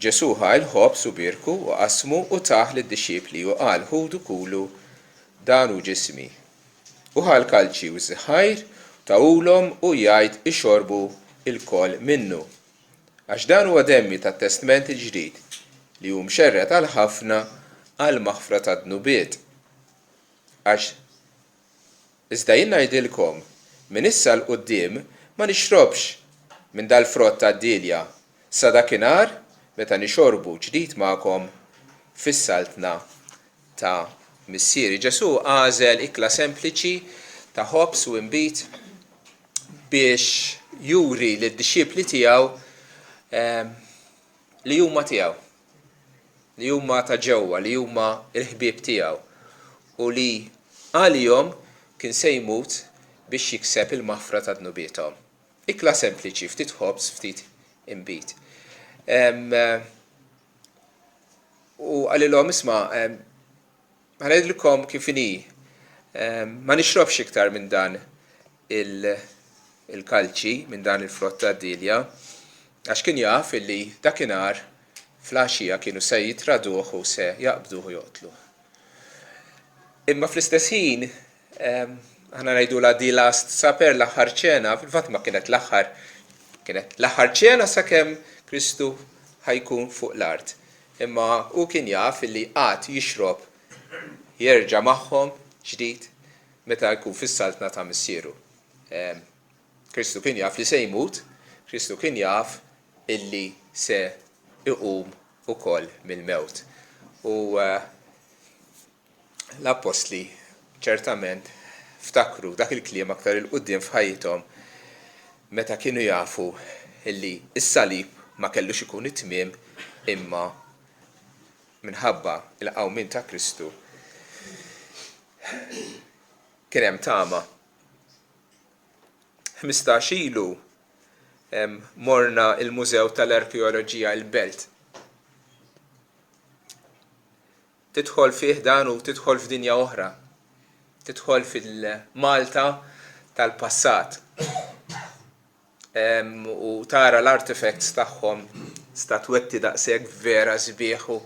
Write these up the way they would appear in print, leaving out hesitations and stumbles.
Ġesu ħa l-ħobż u birku u qasmu u taħ lid-dixxiepli u qal ħudu kulu dan hu ġismi. U ħa l-kalċi u żħajr tawulhom u jgħid ixorbu il-koll minnu. Għax dan huwa demmi tat-Testament il-ġdid li hu mxerred għal ħafna għal maħfra tad-dnubiet. Għax iżda jien ngħidilkom minn issa l quddiem ma nixrobx minn dal-frott tad-dilja sa dakinhar meta nixorbu ġdid magħkom fis-saltna ta' missieri. Ġesu għażel ikla sempliċi ta' ħobż u imbit biex juri lid-dixxiepli tiegħu li huma tiegħu, li huma ta' ġewwa, li huma l-ħbieb tiegħu u li għalihom kien se jmut biex jikseb il-maħfra ta' dnubiethom. Ikla sempliċi, ftit ħobż, ftit imbit. U għalilhom isma' ħanejdilkom kif inhi, ma nixrobx iktar minn dan il-kalċi, minn dan il-frott tad-dilja, għax kien jaf illi dakinhar fl-għaxija kienu se jitraduh u se jaqbduh u joqtluh. Imma fl-istess ħin, aħna ngħidulha di last supper l-aħħar ċena, fil-fatt ma kienet l-aħħar ċena sakemm Kristu ħajkun fuq l-art. Imma hu kien jaf illi qatt jixrob jerġa' magħhom ġdid meta jkun fis-saltna ta' missieru. Kristu kien jaf li se jmut, Kristu kien jaf illi se iqum ukoll mill-mewt. U l-apostli ċertament ftakru dak il-kliem aktar il-qudiem f'ħajjithom meta kienu jafu illi is-salib ma kellux ikun it-tmiem imma minħabba il-qawmien ta' Kristu kien hemm tama. 15 ilu morna il-Mużew tal-Arkeoloġija il-Belt. Tidħol fih dan u tidħol f'dinja oħra. Tidħol fil-Malta tal-passat. U tara l-artifacts tagħhom, statwetti daqshekk vera sbieħ u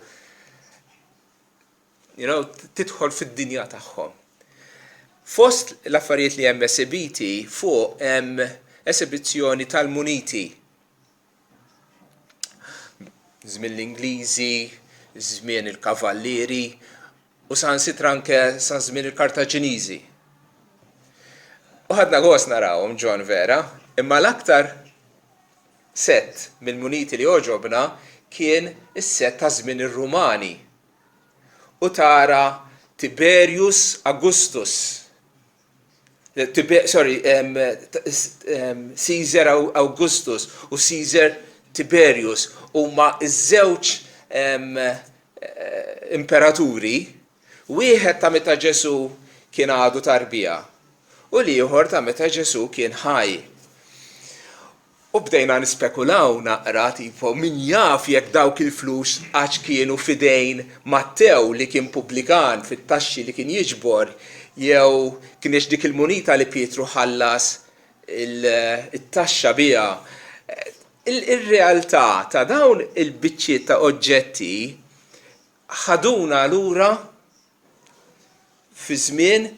tidħol fid-dinja tagħhom. Fost l-affarijiet li hemm esibiti fuq hemm esibizzjoni tal-muniti. Żmien l-Ingliżi, żmien il-Kavallieri u sansitra anke sa żmien il-Kartaġiniżi. U ħadna gost narawhom ġon vera, imma l-aktar set mill-muniti li oġobna kien is-set ta' żmien ir-Rumani. U tara Tiberius Augustus. Caesar Augustus u Caesar Tiberius huma ż-żewġ imperaturi, wieħed ta' meta Ġesu kien għadu tarbija u l-ieħor ta' meta Ġesu kien ħaj. U bdejna nispekulaw naqra tipo min jaf jekk dawk il-flus għax kienu fidejn Mattew li kien pubblikan fit-taxxi li kien jiġbor jew kienx dik il-munita li Pietru ħallas it-taxxa biha. Ir-realtà ta' dawn il-biċċiet ta' oġġetti ħaduna lura fi żmien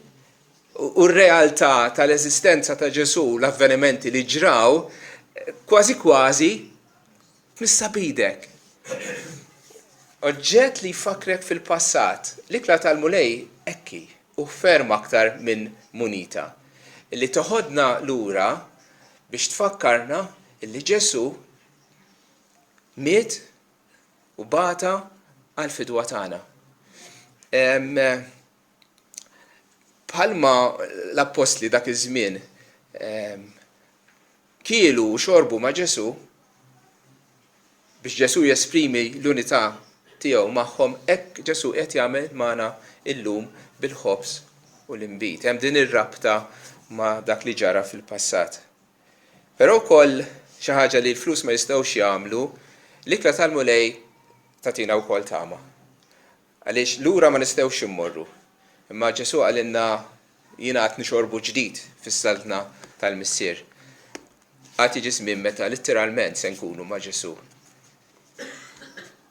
u r-realtà tal-eżistenza ta' Ġesu, l-avvenimenti li ġraw, kważi missabidek. Oġġett li jfakrek fil-passat, l-ikla tal-mulej ekki u ferm aktar minn munita. Illi toħodna lura biex tfakkarna illi Ġesu miet u bata għal-fidwa tagħna. Bħalma l-apostli dak iż-żmien kielu u xorbu ma' Ġesu biex Ġesu jesprimi l-unità tiegħu magħhom, hekk Ġesu qed jagħmel magħna illum bil-ħobż u l-inbit. Hemm din ir-rabta ma' dak li ġara fil-passat. Però wkoll xi ħaġa li l-flus ma jistgħux jagħmlu, l-ikla tal-mulej tagħtina wkoll tama. Għaliex lura ma nistgħux immorru. Imma Ġesu għalilna jiena qed nixorbu ġdid fis-saltna tal-missier. Għad jiġi żmien meta litteralment se nkunu ma' Ġesu.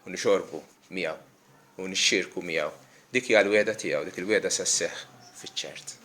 u nixorbu miegħu u nixxierku miegħu. Dik hija l-weda tiegħu, dik il-weda sas-seħħ fiċ-ċert.